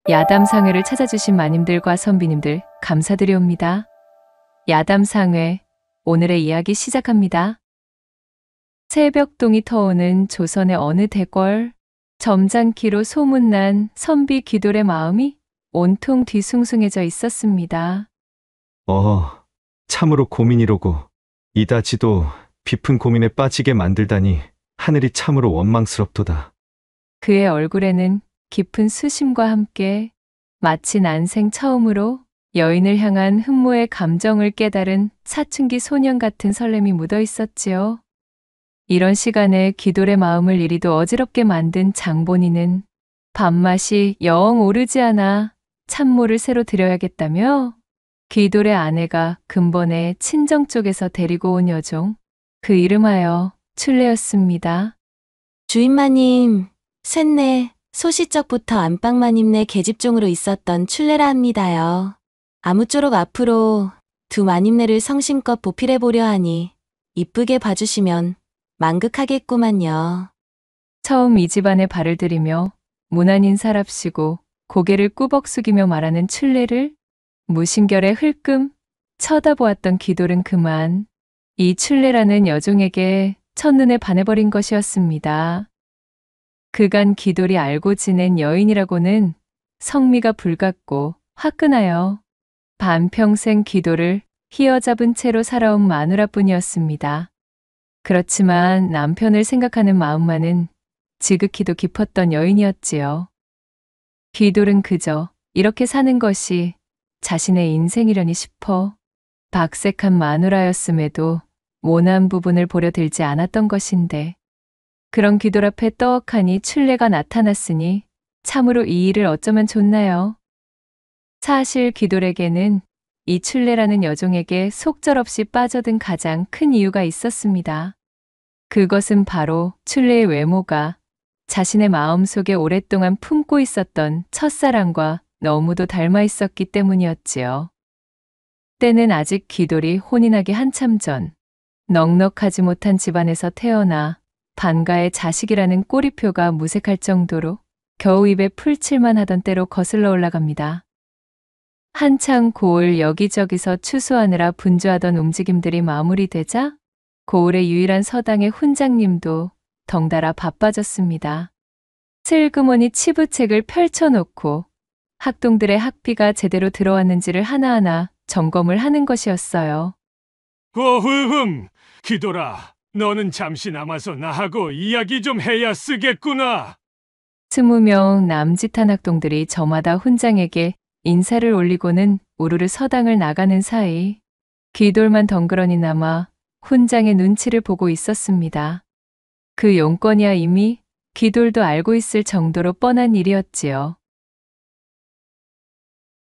야담상회를 찾아주신 마님들과 선비님들 감사드리옵니다. 야담상회, 오늘의 이야기 시작합니다. 새벽동이 터오는 조선의 어느 대궐, 점잖기로 소문난 선비 귀돌의 마음이 온통 뒤숭숭해져 있었습니다. 참으로 고민이로고 이다지도 깊은 고민에 빠지게 만들다니 하늘이 참으로 원망스럽도다. 그의 얼굴에는 깊은 수심과 함께 마치 난생 처음으로 여인을 향한 흠모의 감정을 깨달은 사춘기 소년 같은 설렘이 묻어 있었지요. 이런 시간에 귀돌의 마음을 이리도 어지럽게 만든 장본인은 밥맛이 영 오르지 않아 찬모를 새로 드려야겠다며 귀돌의 아내가 근본에 친정 쪽에서 데리고 온 여종, 그 이름하여 출래였습니다. 주인마님, 쇳내 소시적부터 안방마님네 계집종으로 있었던 출래라 합니다요. 아무쪼록 앞으로 두 마님네를 성심껏 보필해보려 하니 이쁘게 봐주시면 만극하겠구만요. 처음 이 집안에 발을 들이며 무난 인사랍시고 고개를 꾸벅 숙이며 말하는 출래를 무심결에 흘끔 쳐다보았던 귀돌은 그만 이 출래라는 여종에게 첫눈에 반해버린 것이었습니다. 그간 귀돌이 알고 지낸 여인이라고는 성미가 불같고 화끈하여 반평생 귀돌을 휘어잡은 채로 살아온 마누라뿐이었습니다. 그렇지만 남편을 생각하는 마음만은 지극히도 깊었던 여인이었지요. 귀돌은 그저 이렇게 사는 것이 자신의 인생이려니 싶어 박색한 마누라였음에도 모난 부분을 보려 들지 않았던 것인데, 그런 귀돌 앞에 떡하니 출래가 나타났으니 참으로 이 일을 어쩌면 좋나요? 사실 귀돌에게는 이 출래라는 여종에게 속절없이 빠져든 가장 큰 이유가 있었습니다. 그것은 바로 출래의 외모가 자신의 마음속에 오랫동안 품고 있었던 첫사랑과 너무도 닮아 있었기 때문이었지요. 때는 아직 귀돌이 혼인하기 한참 전, 넉넉하지 못한 집안에서 태어나 반가의 자식이라는 꼬리표가 무색할 정도로 겨우 입에 풀칠만 하던 때로 거슬러 올라갑니다. 한창 고을 여기저기서 추수하느라 분주하던 움직임들이 마무리되자 고을의 유일한 서당의 훈장님도 덩달아 바빠졌습니다. 슬그머니 치부책을 펼쳐놓고 학동들의 학비가 제대로 들어왔는지를 하나하나 점검을 하는 것이었어요. 귀돌아, 너는 잠시 남아서 나하고 이야기 좀 해야 쓰겠구나. 20명 남짓한 학동들이 저마다 훈장에게 인사를 올리고는 우르르 서당을 나가는 사이 귀돌만 덩그러니 남아 훈장의 눈치를 보고 있었습니다. 그 용건이야 이미 귀돌도 알고 있을 정도로 뻔한 일이었지요.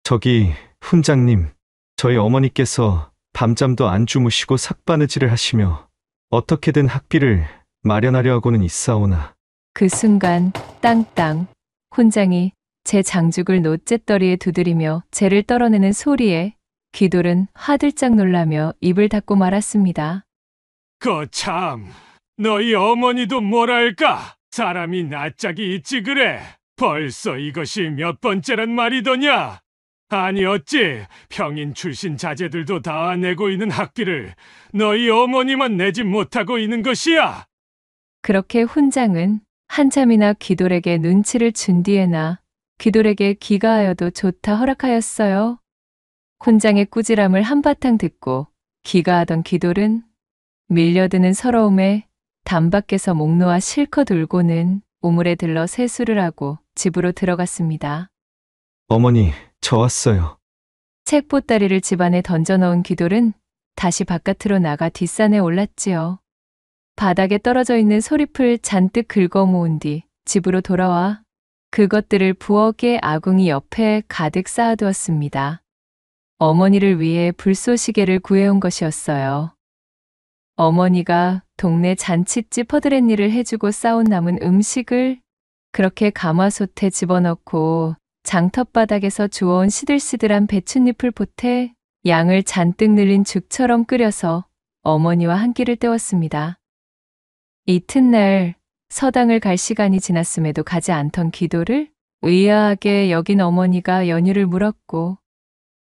저기 훈장님, 저희 어머니께서 밤잠도 안 주무시고 삭바느질을 하시며 어떻게든 학비를 마련하려 하고는 있사오나. 그 순간 땅땅 훈장이 제 장죽을 노쨉더리에 두드리며 재를 떨어내는 소리에 귀돌은 화들짝 놀라며 입을 닫고 말았습니다. 거참, 너희 어머니도 뭐랄까? 사람이 낯짝이 있지 그래. 벌써 이것이 몇 번째란 말이더냐? 아니 어찌 평인 출신 자제들도 다 내고 있는 학비를 너희 어머니만 내지 못하고 있는 것이야? 그렇게 훈장은 한참이나 귀돌에게 눈치를 준 뒤에나 귀돌에게 귀가하여도 좋다 허락하였어요. 훈장의 꾸지람을 한바탕 듣고 귀가하던 귀돌은 밀려드는 서러움에 담 밖에서 목 놓아 실컷 울고는 우물에 들러 세수를 하고 집으로 들어갔습니다. 어머니, 저 왔어요. 책 보따리를 집안에 던져넣은 귀돌은 다시 바깥으로 나가 뒷산에 올랐지요. 바닥에 떨어져 있는 소리풀 잔뜩 긁어 모은 뒤 집으로 돌아와 그것들을 부엌의 아궁이 옆에 가득 쌓아두었습니다. 어머니를 위해 불쏘시개를 구해온 것이었어요. 어머니가 동네 잔칫집 허드렛일을 해주고 싸온 남은 음식을 그렇게 가마솥에 집어넣고 장터바닥에서 주워온 시들시들한 배춧잎을 보태 양을 잔뜩 늘린 죽처럼 끓여서 어머니와 한 끼를 때웠습니다. 이튿날 서당을 갈 시간이 지났음에도 가지 않던 귀돌을 의아하게 여긴 어머니가 연유를 물었고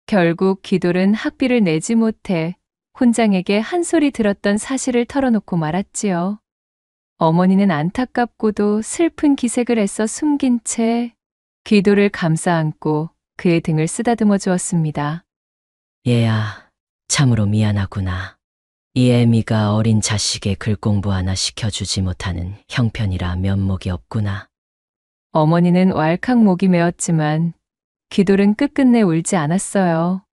결국 기돌은 학비를 내지 못해 혼장에게 한 소리 들었던 사실을 털어놓고 말았지요. 어머니는 안타깝고도 슬픈 기색을 애써 숨긴 채 기돌을 감싸 안고 그의 등을 쓰다듬어 주었습니다. 얘야, 참으로 미안하구나. 이 애미가 어린 자식의 글 공부 하나 시켜주지 못하는 형편이라 면목이 없구나. 어머니는 왈칵 목이 메었지만 기돌은 끝끝내 울지 않았어요.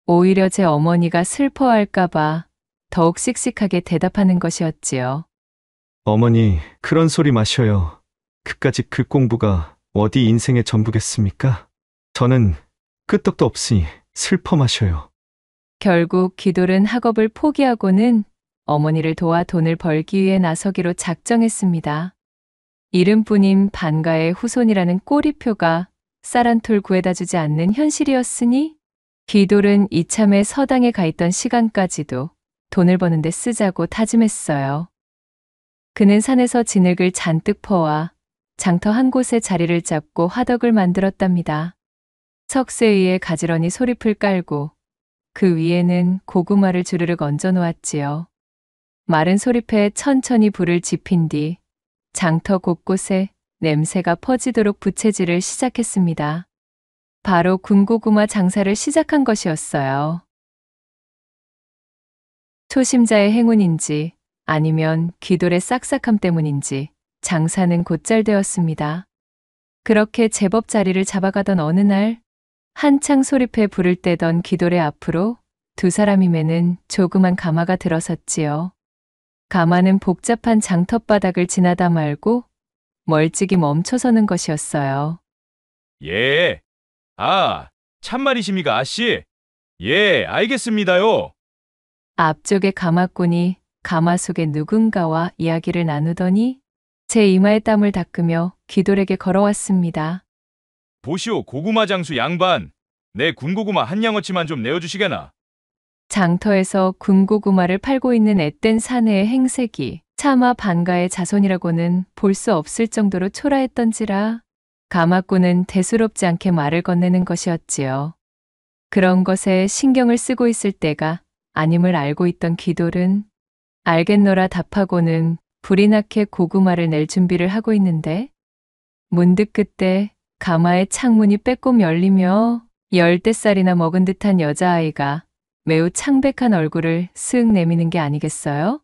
오히려 제 어머니가 슬퍼할까봐 더욱 씩씩하게 대답하는 것이었지요. 어머니, 그런 소리 마셔요. 그까짓 글 공부가 어디 인생의 전부겠습니까? 저는 끄떡도 없으니 슬퍼 마셔요. 결국 기돌은 학업을 포기하고는 어머니를 도와 돈을 벌기 위해 나서기로 작정했습니다. 이름뿐인 반가의 후손이라는 꼬리표가 쌀 한 톨 구해다 주지 않는 현실이었으니 기돌은 이참에 서당에 가 있던 시간까지도 돈을 버는데 쓰자고 다짐했어요. 그는 산에서 진흙을 잔뜩 퍼와 장터 한 곳에 자리를 잡고 화덕을 만들었답니다. 석쇠 위에 가지런히 소립을 깔고 그 위에는 고구마를 주르륵 얹어 놓았지요. 마른 소립에 천천히 불을 지핀 뒤 장터 곳곳에 냄새가 퍼지도록 부채질을 시작했습니다. 바로 군고구마 장사를 시작한 것이었어요. 초심자의 행운인지 아니면 기돌의 싹싹함 때문인지 장사는 곧잘 되었습니다. 그렇게 제법 자리를 잡아가던 어느 날 한창 소립에 불을 떼던 기돌의 앞으로 두 사람이 매는 조그만 가마가 들어섰지요. 가마는 복잡한 장터바닥을 지나다 말고 멀찍이 멈춰서는 것이었어요. 예. 아, 참말이십니까, 아씨? 예, 알겠습니다요. 앞쪽의 가마꾼이 가마 속에 누군가와 이야기를 나누더니 제 이마에 땀을 닦으며 기돌에게 걸어왔습니다. 보시오, 고구마 장수 양반. 내 군고구마 한 양어치만 좀 내어주시게나. 장터에서 군고구마를 팔고 있는 앳된 사내의 행색이 차마 반가의 자손이라고는 볼 수 없을 정도로 초라했던지라 가마꾼은 대수롭지 않게 말을 건네는 것이었지요. 그런 것에 신경을 쓰고 있을 때가 아님을 알고 있던 기돌은 알겠노라 답하고는 불이 나게 고구마를 낼 준비를 하고 있는데 문득 그때 가마의 창문이 빼꼼 열리며 10대살이나 먹은 듯한 여자아이가 매우 창백한 얼굴을 쓱 내미는 게 아니겠어요?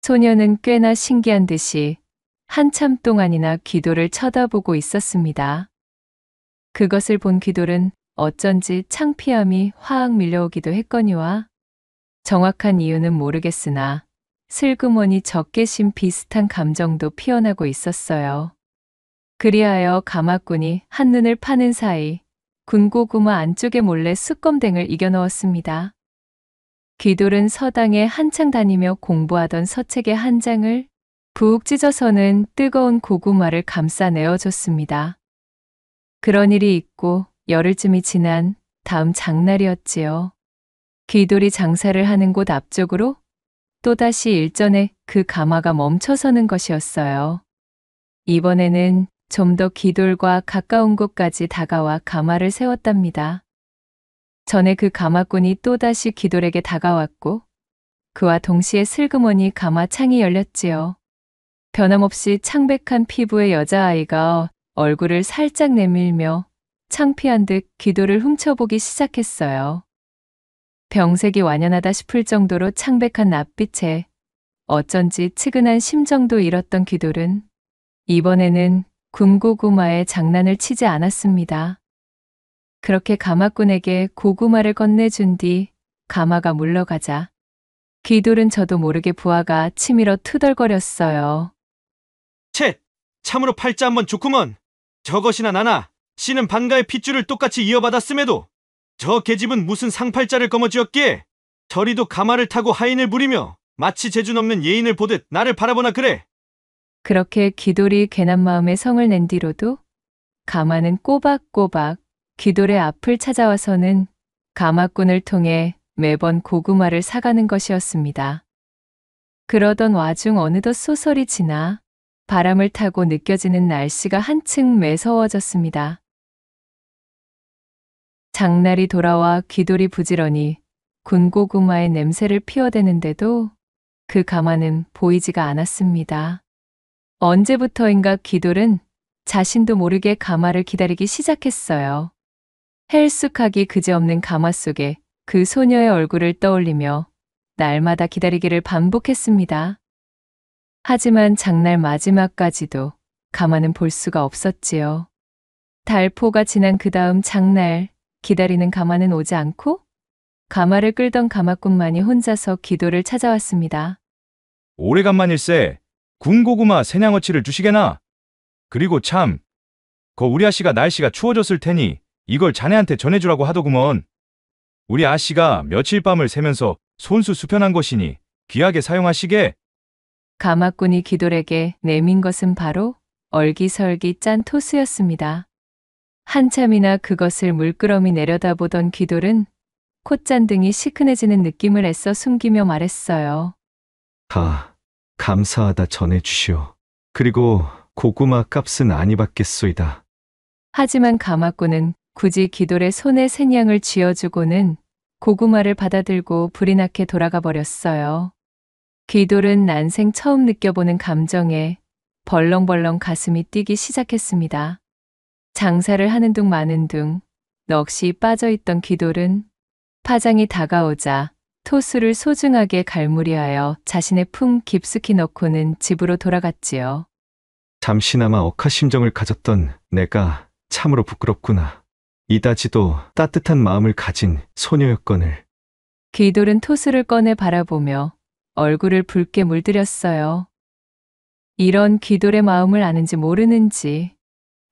소녀는 꽤나 신기한 듯이 한참 동안이나 기돌을 쳐다보고 있었습니다. 그것을 본 기돌은 어쩐지 창피함이 화학 밀려오기도 했거니와 정확한 이유는 모르겠으나 슬그머니 적개심 비슷한 감정도 피어나고 있었어요. 그리하여 가마꾼이 한눈을 파는 사이 군고구마 안쪽에 몰래 숯검댕을 이겨 넣었습니다. 기돌은 서당에 한창 다니며 공부하던 서책의 한 장을 푹 찢어서는 뜨거운 고구마를 감싸 내어줬습니다. 그런 일이 있고 열흘쯤이 지난 다음 장날이었지요. 기돌이 장사를 하는 곳 앞쪽으로 또다시 일전에 그 가마가 멈춰서는 것이었어요. 이번에는 좀 더 기돌과 가까운 곳까지 다가와 가마를 세웠답니다. 전에 그 가마꾼이 또다시 기돌에게 다가왔고 그와 동시에 슬그머니 가마 창이 열렸지요. 변함없이 창백한 피부의 여자아이가 얼굴을 살짝 내밀며 창피한 듯 기돌을 훔쳐보기 시작했어요. 병색이 완연하다 싶을 정도로 창백한 낯빛에 어쩐지 측은한 심정도 잃었던 기돌은 이번에는 군고구마에 장난을 치지 않았습니다. 그렇게 가마꾼에게 고구마를 건네준 뒤 가마가 물러가자 기돌은 저도 모르게 부하가 치밀어 투덜거렸어요. 쳇! 참으로 팔자 한번 좋구먼. 저것이나 나나 씨는 반가의 핏줄을 똑같이 이어받았음에도 저 계집은 무슨 상팔자를 거머쥐었기에 저리도 가마를 타고 하인을 부리며 마치 재주 넘는 예인을 보듯 나를 바라보나 그래. 그렇게 기돌이 괜한 마음에 성을 낸 뒤로도 가마는 꼬박꼬박 기돌의 앞을 찾아와서는 가마꾼을 통해 매번 고구마를 사가는 것이었습니다. 그러던 와중 어느덧 소설이 지나 바람을 타고 느껴지는 날씨가 한층 매서워졌습니다. 장날이 돌아와 귀돌이 부지런히 군고구마의 냄새를 피워대는데도 그 가마는 보이지가 않았습니다. 언제부터인가 귀돌은 자신도 모르게 가마를 기다리기 시작했어요. 헬쑥하기 그지없는 가마 속에 그 소녀의 얼굴을 떠올리며 날마다 기다리기를 반복했습니다. 하지만 장날 마지막까지도 가마는 볼 수가 없었지요. 달포가 지난 그 다음 장날, 기다리는 가마는 오지 않고 가마를 끌던 가마꾼만이 혼자서 귀돌을 찾아왔습니다. 오래간만일세. 군고구마 새냥어치를 주시게나? 그리고 참, 우리 아씨가 날씨가 추워졌을 테니 이걸 자네한테 전해주라고 하더구먼. 우리 아씨가 며칠 밤을 새면서 손수 수편한 것이니 귀하게 사용하시게. 가마꾼이 귀돌에게 내민 것은 바로 얼기설기 짠 토수였습니다. 한참이나 그것을 물끄러미 내려다보던 귀돌은 콧잔등이 시큰해지는 느낌을 애써 숨기며 말했어요. 감사하다 전해주시오. 그리고 고구마 값은 아니 받겠소이다. 하지만 가마꾼은 굳이 귀돌의 손에 생양을 쥐어주고는 고구마를 받아들고 불이 나게 돌아가 버렸어요. 귀돌은 난생 처음 느껴보는 감정에 벌렁벌렁 가슴이 뛰기 시작했습니다. 장사를 하는 둥 마는 둥 넋이 빠져있던 귀돌은 파장이 다가오자 토수를 소중하게 갈무리하여 자신의 품 깊숙이 넣고는 집으로 돌아갔지요. 잠시나마 억하심정을 가졌던 내가 참으로 부끄럽구나. 이다지도 따뜻한 마음을 가진 소녀였거늘. 귀돌은 토수를 꺼내 바라보며 얼굴을 붉게 물들였어요. 이런 귀돌의 마음을 아는지 모르는지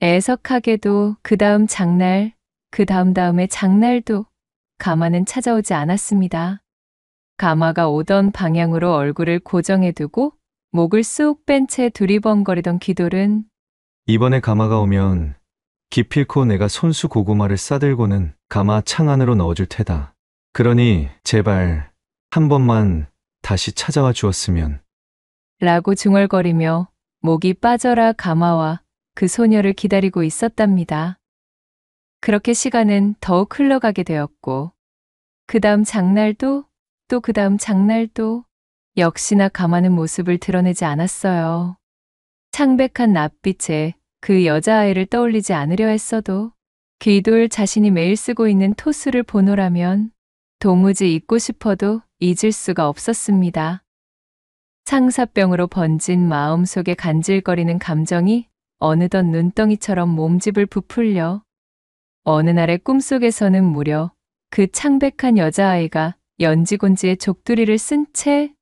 애석하게도 그 다음 장날, 그 다음의 장날도 가마는 찾아오지 않았습니다. 가마가 오던 방향으로 얼굴을 고정해두고 목을 쑥 뺀 채 두리번거리던 귀돌은 이번에 가마가 오면 기필코 내가 손수 고구마를 싸들고는 가마 창 안으로 넣어줄 테다. 그러니 제발 한 번만 다시 찾아와 주었으면. 라고 중얼거리며 목이 빠져라 가마와 그 소녀를 기다리고 있었답니다. 그렇게 시간은 더욱 흘러가게 되었고 그 다음 장날도 또 그 다음 장날도 역시나 가마는 모습을 드러내지 않았어요. 창백한 낯빛에 그 여자아이를 떠올리지 않으려 했어도 귀돌 자신이 매일 쓰고 있는 토수를 보노라면 도무지 잊고 싶어도 잊을 수가 없었습니다. 상사병으로 번진 마음속에 간질거리는 감정이 어느덧 눈덩이처럼 몸집을 부풀려 어느 날의 꿈속에서는 무려 그 창백한 여자아이가 연지곤지의 족두리를 쓴 채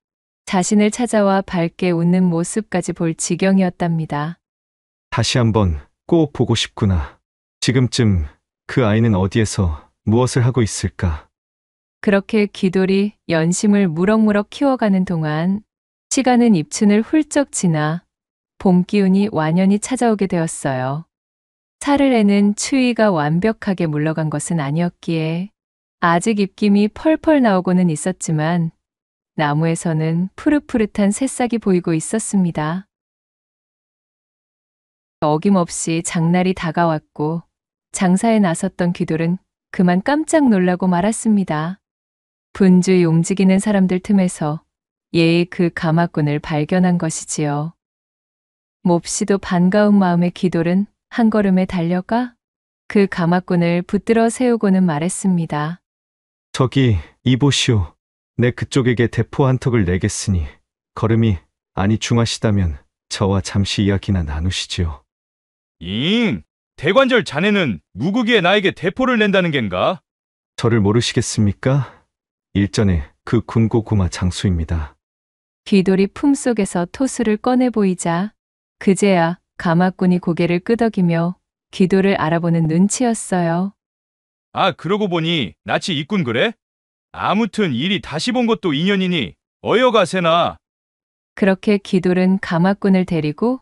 자신을 찾아와 밝게 웃는 모습까지 볼 지경이었답니다. 다시 한번 꼭 보고 싶구나. 지금쯤 그 아이는 어디에서 무엇을 하고 있을까? 그렇게 귀돌이 연심을 무럭무럭 키워가는 동안 시간은 입춘을 훌쩍 지나 봄 기운이 완연히 찾아오게 되었어요. 사흘에는 추위가 완벽하게 물러간 것은 아니었기에 아직 입김이 펄펄 나오고는 있었지만 나무에서는 푸릇푸릇한 새싹이 보이고 있었습니다. 어김없이 장날이 다가왔고 장사에 나섰던 귀돌은 그만 깜짝 놀라고 말았습니다. 분주히 움직이는 사람들 틈에서 예의 그 가마꾼을 발견한 것이지요. 몹시도 반가운 마음의 귀돌은 한 걸음에 달려가 그 가마꾼을 붙들어 세우고는 말했습니다. 저기 이보시오. 내 그쪽에게 대포 한 턱을 내겠으니 걸음이 아니 중하시다면 저와 잠시 이야기나 나누시지요. 대관절 자네는 무구기에 나에게 대포를 낸다는 겐가? 저를 모르시겠습니까? 일전에 그 군고구마 장수입니다. 귀돌이 품속에서 토수를 꺼내 보이자 그제야 가마꾼이 고개를 끄덕이며 귀돌을 알아보는 눈치였어요. 그러고 보니 낯이 있군 그래? 아무튼 이리 다시 본 것도 인연이니 어여가세나. 그렇게 귀돌은 가마꾼을 데리고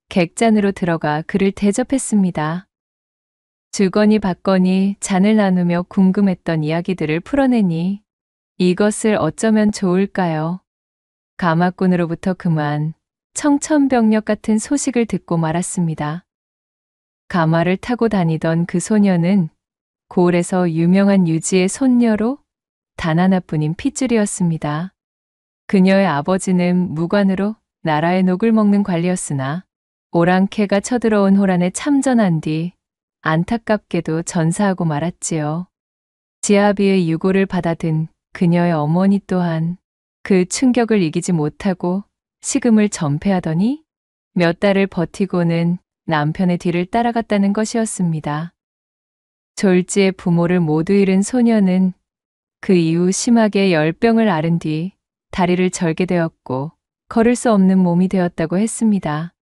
객잔으로 들어가 그를 대접했습니다. 주거니 받거니 잔을 나누며 궁금했던 이야기들을 풀어내니 이것을 어쩌면 좋을까요? 가마꾼으로부터 그만 청천벽력 같은 소식을 듣고 말았습니다. 가마를 타고 다니던 그 소녀는 고을에서 유명한 유지의 손녀로 단 하나뿐인 핏줄이었습니다. 그녀의 아버지는 무관으로 나라의 녹을 먹는 관리였으나 오랑캐가 쳐들어온 호란에 참전한 뒤 안타깝게도 전사하고 말았지요. 지아비의 유고를 받아든 그녀의 어머니 또한 그 충격을 이기지 못하고 식음을 전폐하더니 몇 달을 버티고는 남편의 뒤를 따라갔다는 것이었습니다. 졸지에 부모를 모두 잃은 소녀는 그 이후 심하게 열병을 앓은 뒤 다리를 절게 되었고 걸을 수 없는 몸이 되었다고 했습니다.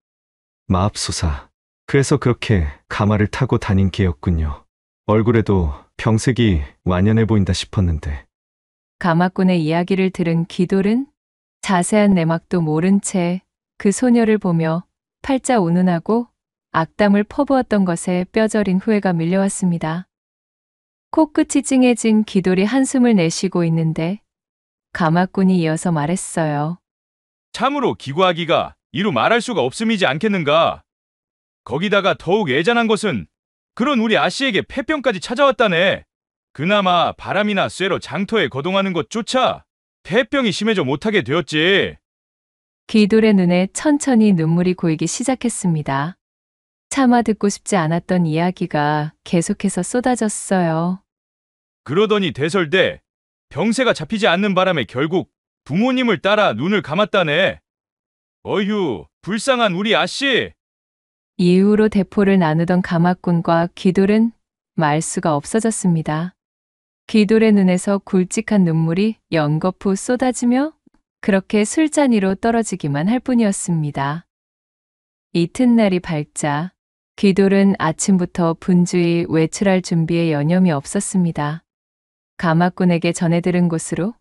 마압소사. 그래서 그렇게 가마를 타고 다닌 게였군요. 얼굴에도 병색이 완연해 보인다 싶었는데. 가마꾼의 이야기를 들은 귀돌은 자세한 내막도 모른 채 그 소녀를 보며 팔자 운운하고 악담을 퍼부었던 것에 뼈저린 후회가 밀려왔습니다. 코끝이 찡해진 귀돌이 한숨을 내쉬고 있는데 가마꾼이 이어서 말했어요. 참으로 기구하기가 이루 말할 수가 없음이지 않겠는가? 거기다가 더욱 애잔한 것은 그런 우리 아씨에게 폐병까지 찾아왔다네. 그나마 바람이나 쇠로 장터에 거동하는 것조차 폐병이 심해져 못하게 되었지. 귀돌의 눈에 천천히 눈물이 고이기 시작했습니다. 차마 듣고 싶지 않았던 이야기가 계속해서 쏟아졌어요. 그러더니 대설대 병세가 잡히지 않는 바람에 결국 부모님을 따라 눈을 감았다네. 어휴, 불쌍한 우리 아씨. 이후로 대포를 나누던 가마꾼과 귀돌은 말수가 없어졌습니다. 귀돌의 눈에서 굵직한 눈물이 연거푸 쏟아지며 그렇게 술잔이로 떨어지기만 할 뿐이었습니다. 이튿날이 밝자 귀돌은 아침부터 분주히 외출할 준비에 여념이 없었습니다. 가마꾼에게 전해 들은 곳으로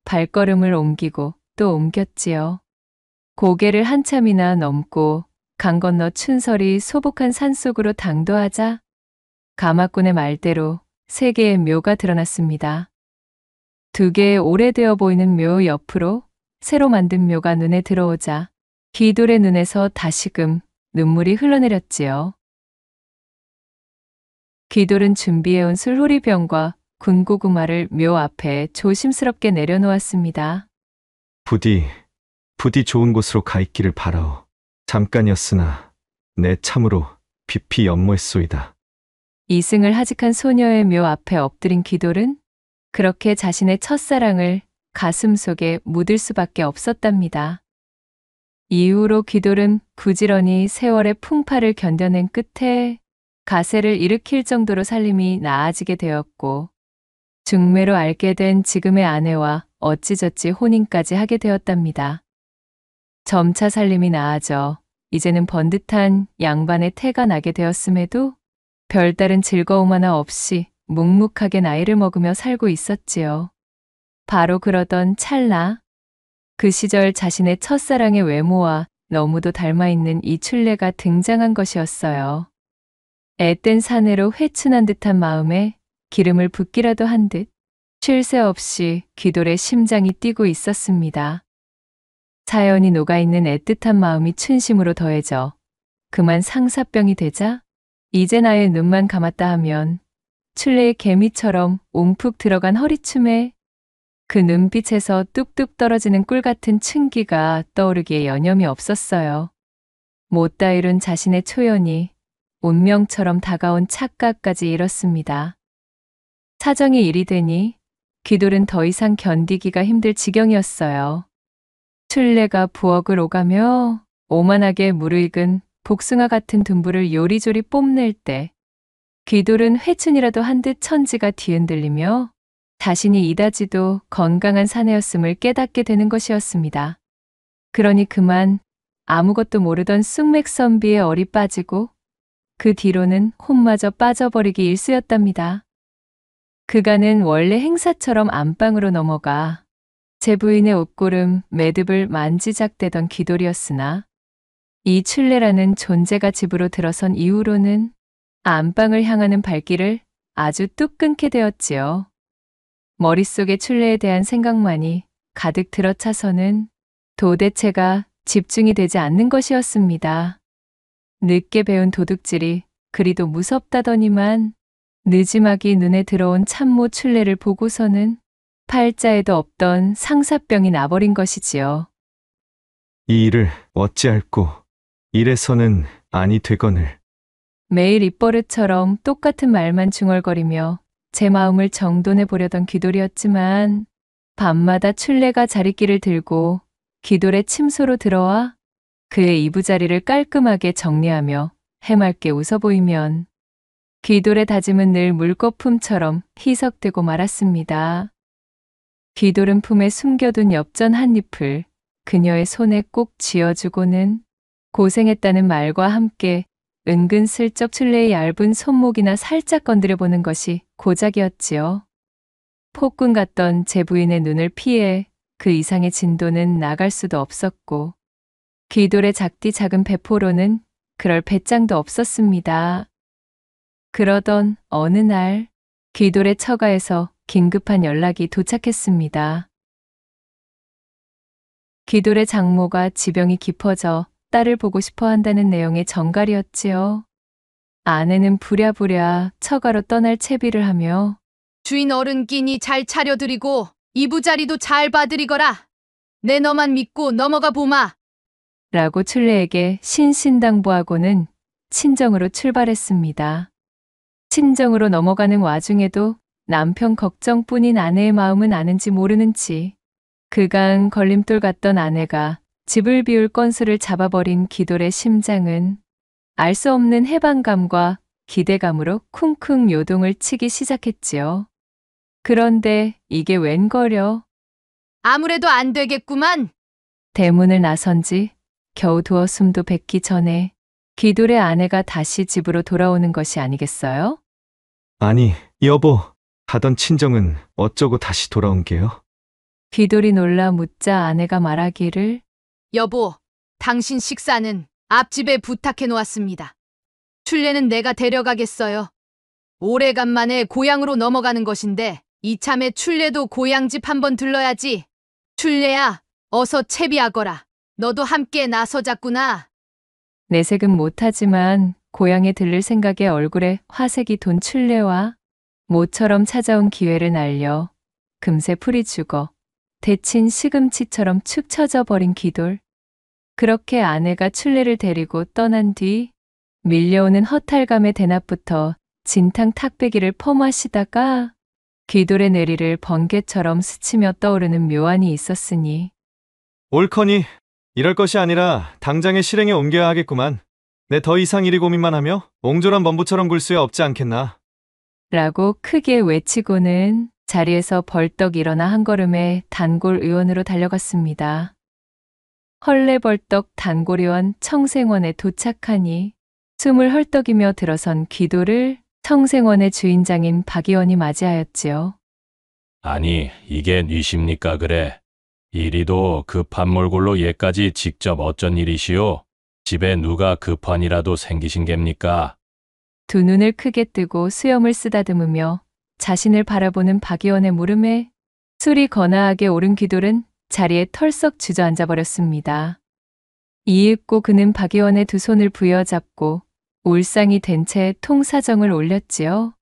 발걸음을 옮기고 또 옮겼지요. 고개를 한참이나 넘고 강 건너 춘설이 소복한 산속으로 당도하자 가마꾼의 말대로 3개의 묘가 드러났습니다. 2개의 오래되어 보이는 묘 옆으로 새로 만든 묘가 눈에 들어오자 귀돌의 눈에서 다시금 눈물이 흘러내렸지요. 귀돌은 준비해온 술호리병과 군고구마를 묘 앞에 조심스럽게 내려놓았습니다. 부디 좋은 곳으로 가 있기를 바라오. 잠깐이었으나 내 참으로 깊이 연모했소이다. 이승을 하직한 소녀의 묘 앞에 엎드린 귀돌은 그렇게 자신의 첫사랑을 가슴속에 묻을 수밖에 없었답니다. 이후로 귀돌은 부지런히 세월의 풍파를 견뎌낸 끝에 가세를 일으킬 정도로 살림이 나아지게 되었고 중매로 알게 된 지금의 아내와 어찌저찌 혼인까지 하게 되었답니다. 점차 살림이 나아져 이제는 번듯한 양반의 태가 나게 되었음에도 별다른 즐거움 하나 없이 묵묵하게 나이를 먹으며 살고 있었지요. 바로 그러던 찰나 그 시절 자신의 첫사랑의 외모와 너무도 닮아있는 이 춘례가 등장한 것이었어요. 앳된 사내로 회춘한 듯한 마음에 기름을 붓기라도 한 듯 쉴 새 없이 귀돌의 심장이 뛰고 있었습니다. 자연이 녹아있는 애틋한 마음이 춘심으로 더해져 그만 상사병이 되자 이제 나의 눈만 감았다 하면 춘례의 개미처럼 웅푹 들어간 허리춤에 그 눈빛에서 뚝뚝 떨어지는 꿀같은 춘기가 떠오르기에 여념이 없었어요. 못다 이룬 자신의 초연이 운명처럼 다가온 착각까지 이뤘습니다. 사정이 이리 되니 귀돌은 더 이상 견디기가 힘들 지경이었어요. 춘례가 부엌을 오가며 오만하게 무르익은 복숭아 같은 둔부를 요리조리 뽐낼 때 귀돌은 회춘이라도 한 듯 천지가 뒤흔들리며 자신이 이다지도 건강한 사내였음을 깨닫게 되는 것이었습니다. 그러니 그만 아무것도 모르던 쑥맥선비의 얼이 빠지고 그 뒤로는 혼마저 빠져버리기 일쑤였답니다. 그간은 원래 행사처럼 안방으로 넘어가 제 부인의 옷고름 매듭을 만지작대던 귀돌이었으나 이 춘례라는 존재가 집으로 들어선 이후로는 안방을 향하는 발길을 아주 뚝 끊게 되었지요. 머릿속에 춘례에 대한 생각만이 가득 들어차서는 도대체가 집중이 되지 않는 것이었습니다. 늦게 배운 도둑질이 그리도 무섭다더니만 느지막이 눈에 들어온 참모 춘례를 보고서는 팔자에도 없던 상사병이 나버린 것이지요. 이 일을 어찌할꼬 이래서는 아니 되거늘. 매일 입버릇처럼 똑같은 말만 중얼거리며 제 마음을 정돈해 보려던 귀돌이었지만 밤마다 춘례가 자릿길을 들고 귀돌의 침소로 들어와 그의 이부자리를 깔끔하게 정리하며 해맑게 웃어 보이면 귀돌의 다짐은 늘 물거품처럼 희석되고 말았습니다. 귀돌은 품에 숨겨둔 엽전 한 잎을 그녀의 손에 꼭 쥐어주고는 고생했다는 말과 함께 은근슬쩍 춘례의 얇은 손목이나 살짝 건드려 보는 것이 고작이었지요. 폭군 같던 제 부인의 눈을 피해 그 이상의 진도는 나갈 수도 없었고 귀돌의 작디 작은 배포로는 그럴 배짱도 없었습니다. 그러던 어느 날 귀돌의 처가에서 긴급한 연락이 도착했습니다. 귀돌의 장모가 지병이 깊어져 딸을 보고 싶어 한다는 내용의 전갈이었지요. 아내는 부랴부랴 처가로 떠날 채비를 하며 주인 어른끼니 잘 차려드리고 이부자리도 잘 봐드리거라. 내 너만 믿고 넘어가 보마. 라고 춘례에게 신신당부하고는 친정으로 출발했습니다. 친정으로 넘어가는 와중에도 남편 걱정뿐인 아내의 마음은 아는지 모르는지 그간 걸림돌 같던 아내가 집을 비울 건수를 잡아버린 귀돌의 심장은 알 수 없는 해방감과 기대감으로 쿵쿵 요동을 치기 시작했지요. 그런데 이게 웬걸요? 아무래도 안 되겠구만. 대문을 나선 지 겨우 두어 숨도 뱉기 전에 귀돌의 아내가 다시 집으로 돌아오는 것이 아니겠어요? 아니, 여보. 가던 친정은 어쩌고 다시 돌아온 게요? 귀돌이 놀라 묻자 아내가 말하기를 여보, 당신 식사는 앞집에 부탁해 놓았습니다. 춘례는 내가 데려가겠어요. 오래간만에 고향으로 넘어가는 것인데 이참에 춘례도 고향집 한번 들러야지. 춘례야, 어서 채비하거라. 너도 함께 나서자꾸나. 내색은 못하지만 고향에 들를 생각에 얼굴에 화색이 돈 춘례와 모처럼 찾아온 기회를 날려 금세 풀이 죽어 데친 시금치처럼 축 처져 버린 귀돌. 그렇게 아내가 춘례를 데리고 떠난 뒤 밀려오는 허탈감의 대낮부터 진탕 탁배기를 퍼마시다가 귀돌의 내리를 번개처럼 스치며 떠오르는 묘안이 있었으니 옳거니 이럴 것이 아니라 당장의 실행에 옮겨야 하겠구만. 내 더 이상 이리 고민만 하며 옹졸한 범부처럼 굴 수야 없지 않겠나. 라고 크게 외치고는 자리에서 벌떡 일어나 한 걸음에 단골 의원으로 달려갔습니다. 헐레벌떡 단골 의원 청생원에 도착하니 숨을 헐떡이며 들어선 귀돌을 청생원의 주인장인 박 의원이 맞이하였지요. 아니, 이게 뉘십니까 그래? 이리도 급한 몰골로 얘까지 직접 어쩐 일이시오? 집에 누가 급한 이라도 생기신 겝니까? 두 눈을 크게 뜨고 수염을 쓰다듬으며 자신을 바라보는 박 의원의 물음에 술이 거나하게 오른 귀돌은 자리에 털썩 주저앉아 버렸습니다. 이윽고 그는 박 의원의 두 손을 부여잡고 울상이 된 채 통사정을 올렸지요.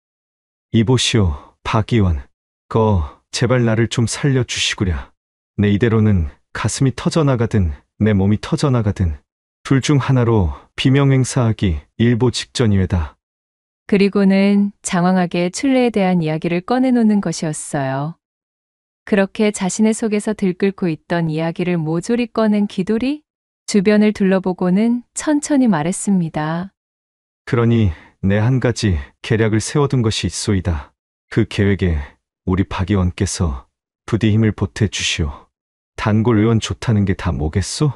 이보시오, 박 의원. 제발 나를 좀 살려주시구랴. 내 이대로는 가슴이 터져나가든 내 몸이 터져나가든 둘 중 하나로 비명행사하기 일보 직전이외다. 그리고는 장황하게 춘례에 대한 이야기를 꺼내놓는 것이었어요. 그렇게 자신의 속에서 들끓고 있던 이야기를 모조리 꺼낸 귀돌이 주변을 둘러보고는 천천히 말했습니다. 그러니 내 한 가지 계략을 세워둔 것이 있소이다. 그 계획에 우리 박 의원께서 부디 힘을 보태 주시오. 단골 의원 좋다는 게 다 뭐겠소?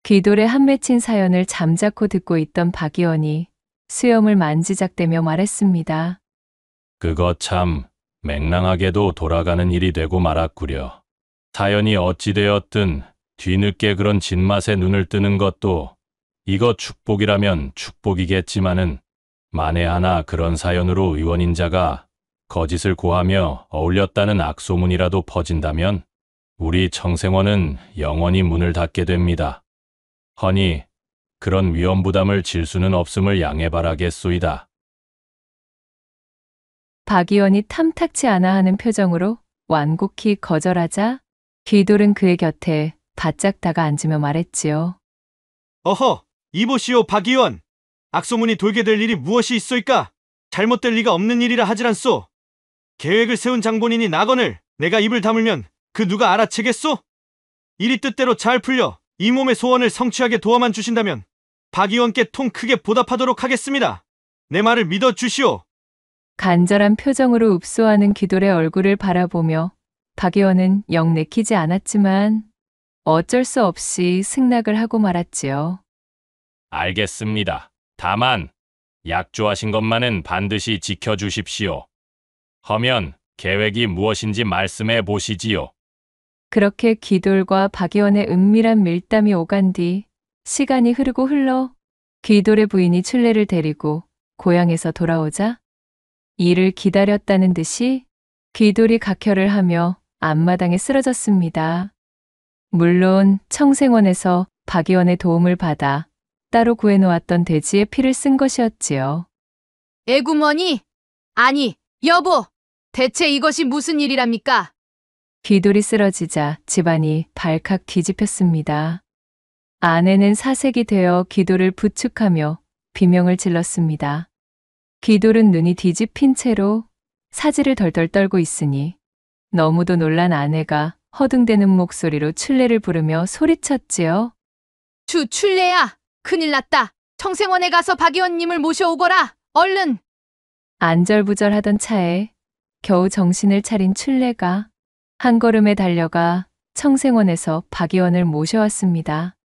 귀돌의 한 맺힌 사연을 잠자코 듣고 있던 박 의원이 수염을 만지작대며 말했습니다. 그거 참 맹랑하게도 돌아가는 일이 되고 말았구려. 사연이 어찌되었든 뒤늦게 그런 진맛에 눈을 뜨는 것도 이거 축복이라면 축복이겠지만은 만에 하나 그런 사연으로 의원인 자가 거짓을 고하며 어울렸다는 악소문이라도 퍼진다면 우리 청생원은 영원히 문을 닫게 됩니다. 허니 그런 위험 부담을 질 수는 없음을 양해 바라겠소이다. 박 의원이 탐탁치 않아 하는 표정으로 완곡히 거절하자 귀돌은 그의 곁에 바짝 다가 앉으며 말했지요. 어허, 이보시오 박 의원. 악소문이 돌게 될 일이 무엇이 있소이까? 잘못될 리가 없는 일이라 하질 않소. 계획을 세운 장본인이 나거늘 내가 입을 다물면 그 누가 알아채겠소? 일이 뜻대로 잘 풀려 이 몸의 소원을 성취하게 도와만 주신다면 박 의원께 통 크게 보답하도록 하겠습니다. 내 말을 믿어 주시오. 간절한 표정으로 읍소하는 귀돌의 얼굴을 바라보며 박 의원은 영 내키지 않았지만 어쩔 수 없이 승낙을 하고 말았지요. 알겠습니다. 다만 약조하신 것만은 반드시 지켜주십시오. 허면 계획이 무엇인지 말씀해 보시지요. 그렇게 귀돌과 박 의원의 은밀한 밀담이 오간 뒤 시간이 흐르고 흘러 귀돌의 부인이 춘례를 데리고 고향에서 돌아오자 이를 기다렸다는 듯이 귀돌이 각혈을 하며 앞마당에 쓰러졌습니다. 물론 청생원에서 박 의원의 도움을 받아 따로 구해놓았던 돼지의 피를 쓴 것이었지요. 애구머니? 아니, 여보! 대체 이것이 무슨 일이랍니까? 귀돌이 쓰러지자 집안이 발칵 뒤집혔습니다. 아내는 사색이 되어 귀돌을 부축하며 비명을 질렀습니다. 귀돌은 눈이 뒤집힌 채로 사지를 덜덜 떨고 있으니 너무도 놀란 아내가 허둥대는 목소리로 춘례를 부르며 소리쳤지요. 춘례야! 큰일 났다! 청생원에 가서 박 의원님을 모셔오거라! 얼른! 안절부절하던 차에 겨우 정신을 차린 춘례가 한 걸음에 달려가 청생원에서 박 의원을 모셔왔습니다.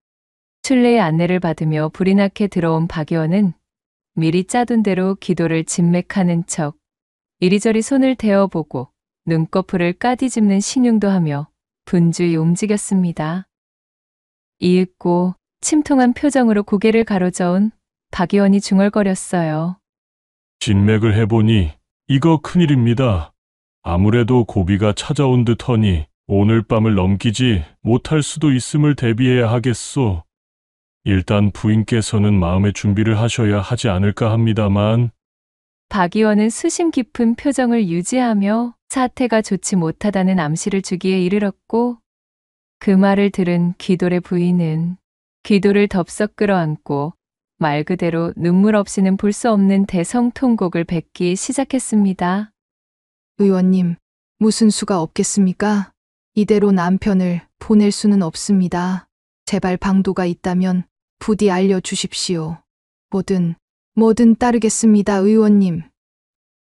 춘례의 안내를 받으며 불이 나게 들어온 박 의원은 미리 짜둔 대로 귀돌을 진맥하는 척 이리저리 손을 대어보고 눈꺼풀을 까디집는 신용도 하며 분주히 움직였습니다. 이윽고 침통한 표정으로 고개를 가로저은 박 의원이 중얼거렸어요. 진맥을 해보니 이거 큰일입니다. 아무래도 고비가 찾아온 듯하니 오늘 밤을 넘기지 못할 수도 있음을 대비해야 하겠소. 일단 부인께서는 마음의 준비를 하셔야 하지 않을까 합니다만. 박 의원은 수심 깊은 표정을 유지하며 사태가 좋지 못하다는 암시를 주기에 이르렀고 그 말을 들은 귀돌의 부인은 귀돌을 덥석 끌어안고 말 그대로 눈물 없이는 볼 수 없는 대성통곡을 뱉기 시작했습니다. 의원님, 무슨 수가 없겠습니까? 이대로 남편을 보낼 수는 없습니다. 제발 방도가 있다면 부디 알려주십시오. 뭐든 따르겠습니다, 의원님.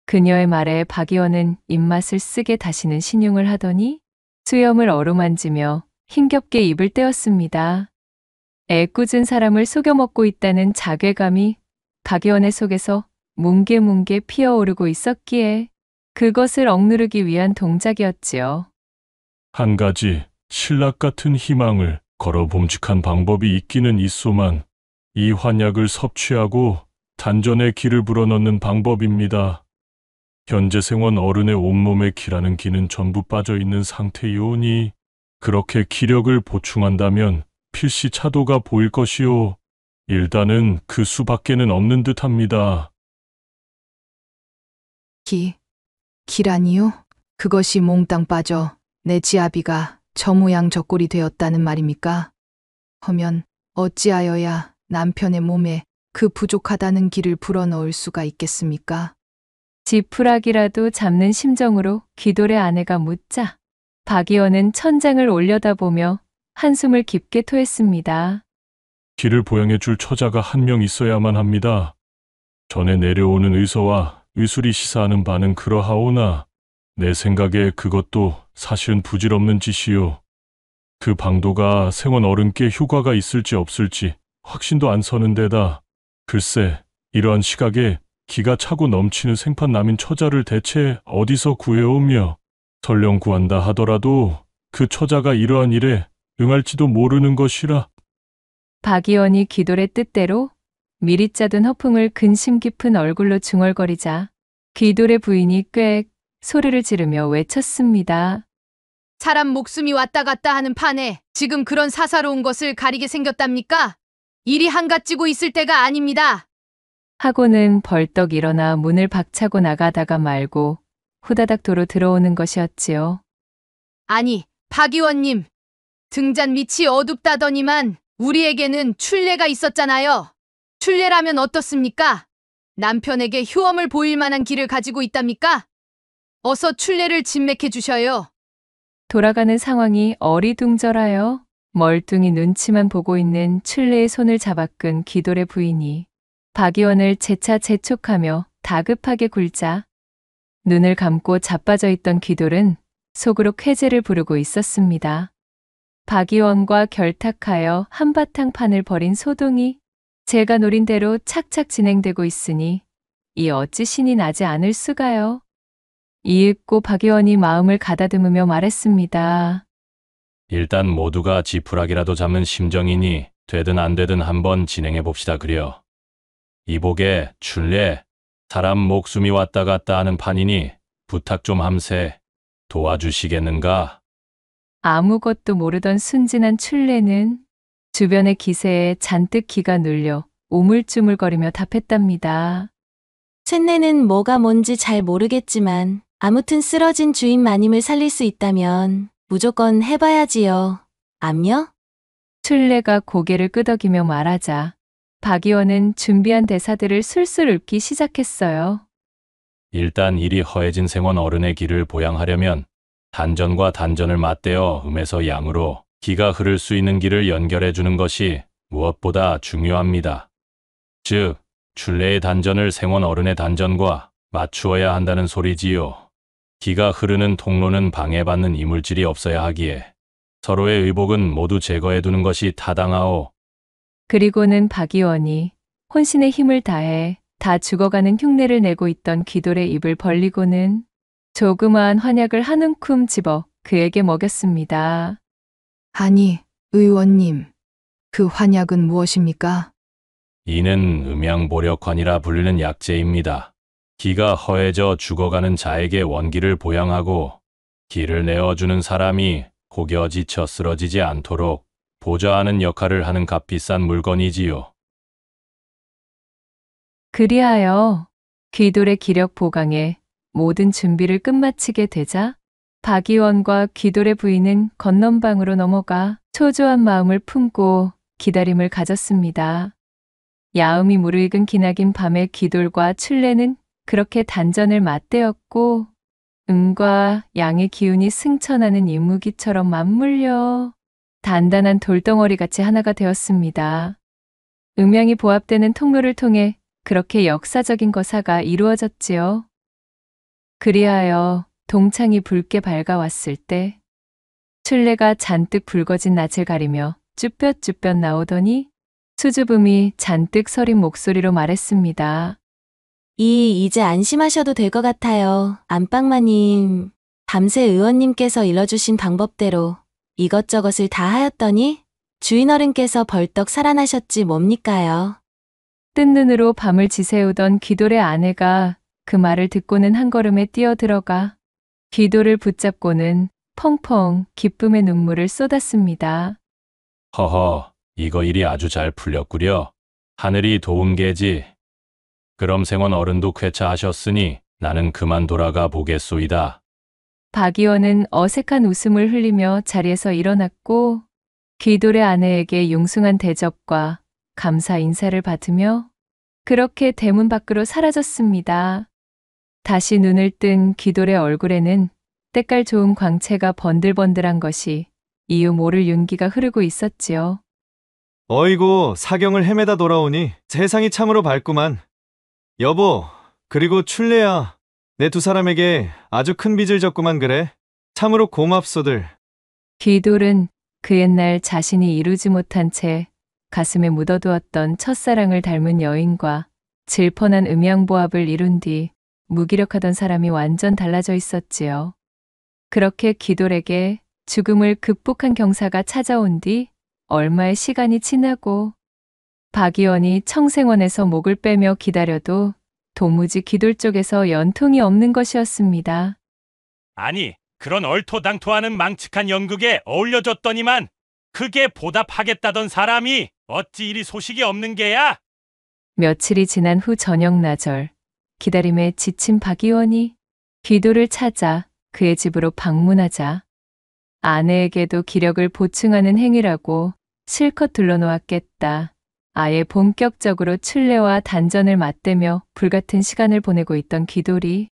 그녀의 말에 박 의원은 입맛을 쓰게 다시는 신용을 하더니 수염을 어루만지며 힘겹게 입을 떼었습니다. 애꿎은 사람을 속여먹고 있다는 자괴감이 박 의원의 속에서 뭉게뭉게 피어오르고 있었기에 그것을 억누르기 위한 동작이었지요. 한 가지 신락 같은 희망을 걸어 봄직한 방법이 있기는 있소만 이 환약을 섭취하고 단전에 기를 불어넣는 방법입니다. 현재 생원 어른의 온몸에 기라는 기는 전부 빠져있는 상태이오니 그렇게 기력을 보충한다면 필시 차도가 보일 것이오. 일단은 그 수밖에는 없는 듯합니다. 기라니요? 그것이 몽땅 빠져 내 지아비가 저 모양 저 꼴이 되었다는 말입니까? 허면 어찌하여야 남편의 몸에 그 부족하다는 기를 불어넣을 수가 있겠습니까? 지푸라기라도 잡는 심정으로 귀돌의 아내가 묻자 박 의원은 천장을 올려다보며 한숨을 깊게 토했습니다. 기를 보양해 줄 처자가 한 명 있어야만 합니다. 전에 내려오는 의서와 의술이 시사하는 바는 그러하오나 내 생각에 그것도 사실은 부질없는 짓이요. 그 방도가 생원 어른께 효과가 있을지 없을지 확신도 안 서는 데다 글쎄 이러한 시각에 기가 차고 넘치는 생판남인 처자를 대체 어디서 구해오며 설령 구한다 하더라도 그 처자가 이러한 일에 응할지도 모르는 것이라. 박 의원이 귀돌의 뜻대로 미리 짜둔 허풍을 근심 깊은 얼굴로 중얼거리자 귀돌의 부인이 꽥 소리를 지르며 외쳤습니다. 사람 목숨이 왔다 갔다 하는 판에 지금 그런 사사로운 것을 가리게 생겼답니까? 일이 한가지고 있을 때가 아닙니다. 하고는 벌떡 일어나 문을 박차고 나가다가 말고 후다닥 도로 들어오는 것이었지요. 아니, 박 의원님. 등잔 밑이 어둡다더니만 우리에게는 출례가 있었잖아요. 출례라면 어떻습니까? 남편에게 효험을 보일 만한 길을 가지고 있답니까? 어서 출례를 진맥해 주셔요. 돌아가는 상황이 어리둥절하여 멀뚱히 눈치만 보고 있는 출례의 손을 잡아끈 기돌의 부인이 박 의원을 재차 재촉하며 다급하게 굴자 눈을 감고 자빠져 있던 기돌은 속으로 쾌재를 부르고 있었습니다. 박 의원과 결탁하여 한바탕 판을 벌인 소동이 제가 노린 대로 착착 진행되고 있으니 이 어찌 신이 나지 않을 수가요. 이윽고 박 의원이 마음을 가다듬으며 말했습니다. 일단 모두가 지푸라기라도 잡는 심정이니 되든 안 되든 한번 진행해 봅시다 그려. 이복에 출례, 사람 목숨이 왔다 갔다 하는 판이니 부탁 좀 함세. 도와주시겠는가? 아무것도 모르던 순진한 출례는 주변의 기세에 잔뜩 기가 눌려 우물쭈물거리며 답했답니다. 쇳내는 뭐가 뭔지 잘 모르겠지만 아무튼 쓰러진 주인 마님을 살릴 수 있다면 무조건 해봐야지요. 암요? 출례가 고개를 끄덕이며 말하자 박 의원은 준비한 대사들을 술술 읊기 시작했어요. 일단 일이 허해진 생원 어른의 길을 보양하려면 단전과 단전을 맞대어 음에서 양으로 기가 흐를 수 있는 길을 연결해 주는 것이 무엇보다 중요합니다. 즉, 출례의 단전을 생원 어른의 단전과 맞추어야 한다는 소리지요. 기가 흐르는 통로는 방해받는 이물질이 없어야 하기에 서로의 의복은 모두 제거해 두는 것이 타당하오. 그리고는 박 의원이 혼신의 힘을 다해 다 죽어가는 흉내를 내고 있던 기돌의 입을 벌리고는 조그마한 환약을 한 움큼 집어 그에게 먹였습니다. 아니, 의원님. 그 환약은 무엇입니까? 이는 음양보력환이라 불리는 약재입니다. 기가 허해져 죽어가는 자에게 원기를 보양하고 기를 내어주는 사람이 혹여 지쳐 쓰러지지 않도록 보좌하는 역할을 하는 값비싼 물건이지요. 그리하여 귀돌의 기력 보강에 모든 준비를 끝마치게 되자 박 의원과 귀돌의 부인은 건넌방으로 넘어가 초조한 마음을 품고 기다림을 가졌습니다. 야음이 무르익은 기나긴 밤에 귀돌과 출례는 그렇게 단전을 맞대었고 음과 양의 기운이 승천하는 이무기처럼 맞물려 단단한 돌덩어리같이 하나가 되었습니다. 음양이 보합되는 통로를 통해 그렇게 역사적인 거사가 이루어졌지요. 그리하여 동창이 붉게 밝아왔을 때 출례가 잔뜩 붉어진 낯을 가리며 쭈뼛쭈뼛 나오더니 수줍음이 잔뜩 서린 목소리로 말했습니다. 이제 안심하셔도 될 것 같아요. 안방마님. 밤새 의원님께서 일러주신 방법대로 이것저것을 다 하였더니 주인어른께서 벌떡 살아나셨지 뭡니까요. 뜬 눈으로 밤을 지새우던 귀돌의 아내가 그 말을 듣고는 한 걸음에 뛰어들어가 귀돌을 붙잡고는 펑펑 기쁨의 눈물을 쏟았습니다. 허허, 이거 일이 아주 잘 풀렸구려. 하늘이 도운 게지. 그럼 생원 어른도 쾌차하셨으니 나는 그만 돌아가 보겠소이다. 박 의원은 어색한 웃음을 흘리며 자리에서 일어났고 귀돌의 아내에게 융숭한 대접과 감사 인사를 받으며 그렇게 대문 밖으로 사라졌습니다. 다시 눈을 뜬 귀돌의 얼굴에는 때깔 좋은 광채가 번들번들한 것이 이유 모를 윤기가 흐르고 있었지요. 어이고, 사경을 헤매다 돌아오니 세상이 참으로 밝구만. 여보, 그리고 출례야. 내 두 사람에게 아주 큰 빚을 졌구만 그래. 참으로 고맙소들. 귀돌은 그 옛날 자신이 이루지 못한 채 가슴에 묻어두었던 첫사랑을 닮은 여인과 질펀한 음양보합을 이룬 뒤 무기력하던 사람이 완전 달라져 있었지요. 그렇게 귀돌에게 죽음을 극복한 경사가 찾아온 뒤 얼마의 시간이 지나고 박 의원이 청생원에서 목을 빼며 기다려도 도무지 귀돌 쪽에서 연통이 없는 것이었습니다. 아니, 그런 얼토당토하는 망측한 연극에 어울려줬더니만 크게 보답하겠다던 사람이 어찌 이리 소식이 없는 게야? 며칠이 지난 후 저녁 나절, 기다림에 지친 박 의원이 귀도를 찾아 그의 집으로 방문하자 아내에게도 기력을 보충하는 행위라고 실컷 둘러놓았겠다. 아예 본격적으로 출례와 단전을 맞대며 불같은 시간을 보내고 있던 귀돌이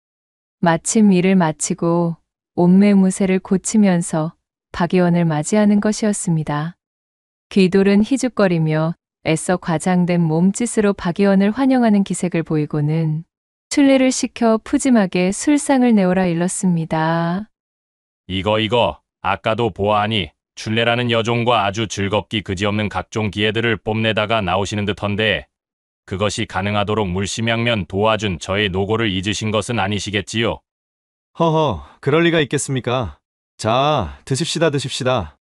마침 일을 마치고 옷매무새를 고치면서 박 의원을 맞이하는 것이었습니다. 귀돌은 희죽거리며 애써 과장된 몸짓으로 박 의원을 환영하는 기색을 보이고는 출례를 시켜 푸짐하게 술상을 내오라 일렀습니다. 이거 아까도 보아하니 출례라는 여종과 아주 즐겁기 그지없는 각종 기회들을 뽐내다가 나오시는 듯한데 그것이 가능하도록 물심양면 도와준 저의 노고를 잊으신 것은 아니시겠지요? 허허, 그럴 리가 있겠습니까? 자, 드십시다.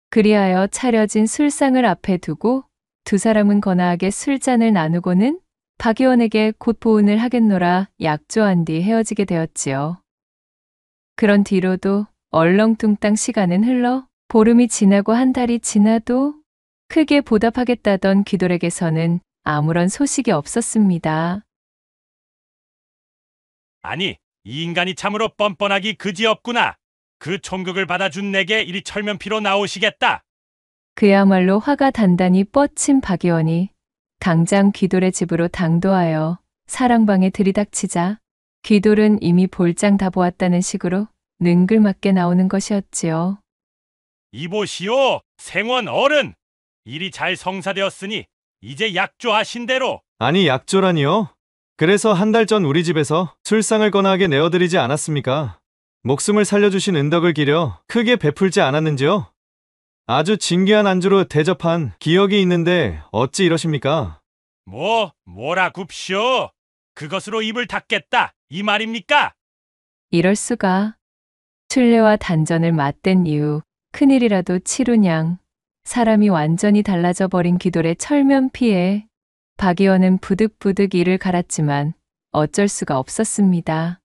그리하여 차려진 술상을 앞에 두고 두 사람은 거나하게 술잔을 나누고는 박 의원에게 곧 보은을 하겠노라 약조한 뒤 헤어지게 되었지요. 그런 뒤로도 얼렁뚱땅 시간은 흘러 보름이 지나고 한 달이 지나도 크게 보답하겠다던 귀돌에게서는 아무런 소식이 없었습니다. 아니, 이 인간이 참으로 뻔뻔하기 그지없구나. 그 총극을 받아준 내게 이리 철면피로 나오시겠다. 그야말로 화가 단단히 뻗친 박 의원이 당장 귀돌의 집으로 당도하여 사랑방에 들이닥치자 귀돌은 이미 볼장 다 보았다는 식으로 능글맞게 나오는 것이었지요. 이보시오, 생원 어른. 일이 잘 성사되었으니 이제 약조하신 대로. 아니, 약조라니요? 그래서 한 달 전 우리 집에서 술상을 거나하게 내어드리지 않았습니까? 목숨을 살려주신 은덕을 기려 크게 베풀지 않았는지요? 아주 진귀한 안주로 대접한 기억이 있는데 어찌 이러십니까? 뭐라 굽쇼? 그것으로 입을 닫겠다, 이 말입니까? 이럴 수가. 출례와 단전을 맞댄 이후 큰일이라도 치루냥 사람이 완전히 달라져 버린 귀돌의 철면피에 박 의원은 부득부득 이를 갈았지만 어쩔 수가 없었습니다.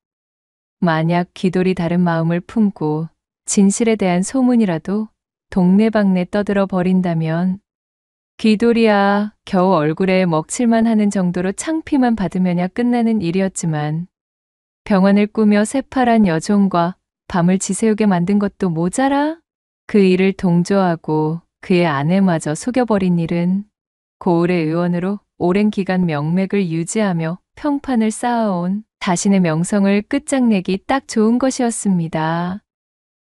만약 귀돌이 다른 마음을 품고 진실에 대한 소문이라도 동네방네 떠들어 버린다면 귀돌이야 겨우 얼굴에 먹칠만 하는 정도로 창피만 받으면야 끝나는 일이었지만 병환을 꾸며 새파란 여종과 밤을 지새우게 만든 것도 모자라 그 일을 동조하고 그의 아내마저 속여버린 일은 고을의 의원으로 오랜 기간 명맥을 유지하며 평판을 쌓아온 자신의 명성을 끝장내기 딱 좋은 것이었습니다.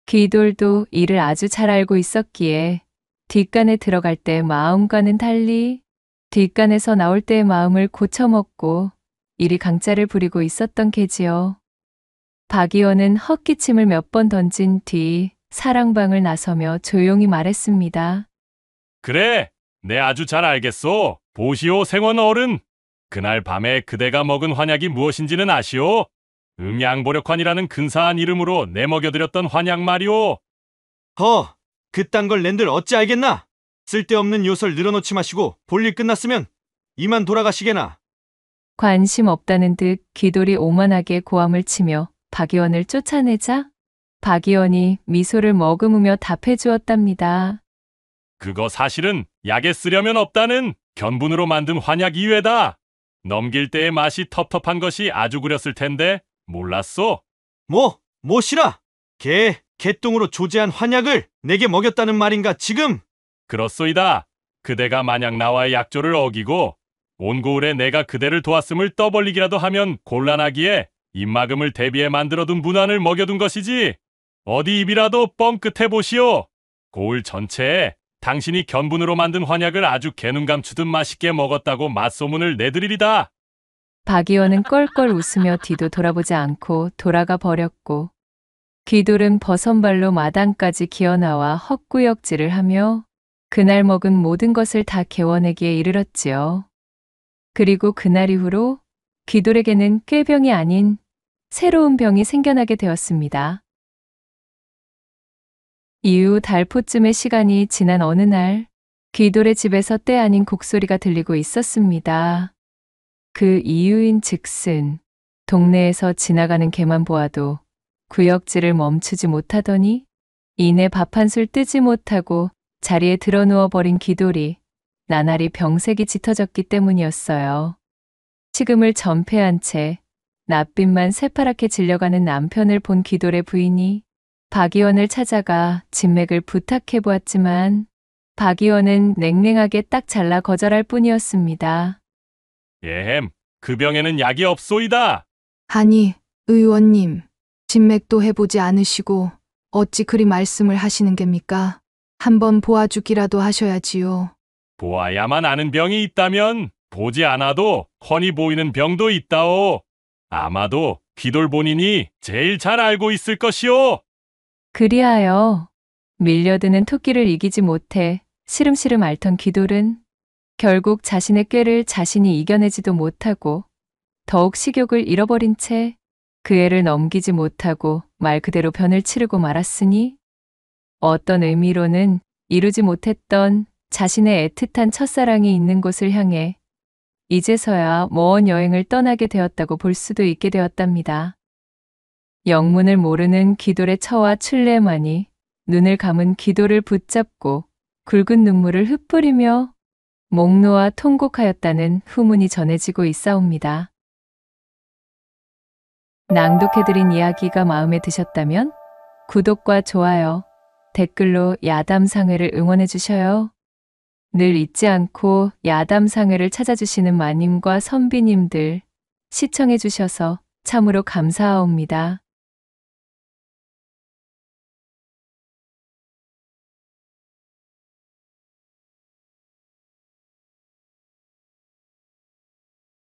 귀돌도 이를 아주 잘 알고 있었기에 뒷간에 들어갈 때 마음과는 달리 뒷간에서 나올 때의 마음을 고쳐먹고 이리 강짜를 부리고 있었던 게지요. 박 의원은 헛기침을 몇 번 던진 뒤 사랑방을 나서며 조용히 말했습니다. 그래, 내 아주 잘 알겠소. 보시오, 생원 어른. 그날 밤에 그대가 먹은 환약이 무엇인지는 아시오? 음양보력환이라는 근사한 이름으로 내 먹여드렸던 환약 말이오. 그딴 걸 낸들 어찌 알겠나? 쓸데없는 요설 늘어놓지 마시고 볼일 끝났으면 이만 돌아가시게나. 관심 없다는 듯 귀돌이 오만하게 고함을 치며 박 의원을 쫓아내자 박 의원이 미소를 머금으며 답해 주었답니다. 그거 사실은 약에 쓰려면 없다는 견분으로 만든 환약 이외다. 넘길 때의 맛이 텁텁한 것이 아주 그렸을 텐데 몰랐소? 뭐시라? 개똥으로 조제한 환약을 내게 먹였다는 말인가 지금? 그렇소이다. 그대가 만약 나와의 약조를 어기고 온 고을에 내가 그대를 도왔음을 떠벌리기라도 하면 곤란하기에 입막음을 대비해 만들어둔 문안을 먹여둔 것이지. 어디 입이라도 뻥끗해 보시오. 고을 전체에 당신이 견분으로 만든 환약을 아주 개눈 감추듯 맛있게 먹었다고 맛소문을 내드리리다. 박 의원은 껄껄 웃으며 뒤도 돌아보지 않고 돌아가 버렸고 귀돌은 버선발로 마당까지 기어나와 헛구역질을 하며 그날 먹은 모든 것을 다 개원에게 이르렀지요. 그리고 그날 이후로 귀돌에게는 꾀병이 아닌 새로운 병이 생겨나게 되었습니다. 이후 달포쯤의 시간이 지난 어느 날 귀돌의 집에서 때 아닌 곡소리가 들리고 있었습니다. 그 이유인 즉슨 동네에서 지나가는 개만 보아도 구역질을 멈추지 못하더니 이내 밥 한 술 뜨지 못하고 자리에 드러누워 버린 기돌이 나날이 병색이 짙어졌기 때문이었어요. 식음을 전폐한 채 낯빛만 새파랗게 질려가는 남편을 본 기돌의 부인이 박 의원을 찾아가 진맥을 부탁해 보았지만 박 의원은 냉랭하게 딱 잘라 거절할 뿐이었습니다. 예햄, 그 병에는 약이 없소이다. 아니, 의원님, 진맥도 해보지 않으시고 어찌 그리 말씀을 하시는 geb니까? 한번 보아주기라도 하셔야지요. 보아야만 아는 병이 있다면 보지 않아도 훤히 보이는 병도 있다오. 아마도 기돌 본인이 제일 잘 알고 있을 것이오. 그리하여 밀려드는 토끼를 이기지 못해 시름시름 앓던 기돌은 결국 자신의 꾀를 자신이 이겨내지도 못하고 더욱 식욕을 잃어버린 채 그 애를 넘기지 못하고 말 그대로 변을 치르고 말았으니 어떤 의미로는 이루지 못했던 자신의 애틋한 첫사랑이 있는 곳을 향해 이제서야 먼 여행을 떠나게 되었다고 볼 수도 있게 되었답니다. 영문을 모르는 기돌의 처와 출래만이 눈을 감은 기돌을 붙잡고 굵은 눈물을 흩뿌리며 목 놓아 통곡하였다는 후문이 전해지고 있사옵니다. 낭독해드린 이야기가 마음에 드셨다면 구독과 좋아요, 댓글로 야담상회를 응원해 주셔요. 늘 잊지 않고 야담상회를 찾아주시는 마님과 선비님들 시청해 주셔서 참으로 감사하옵니다.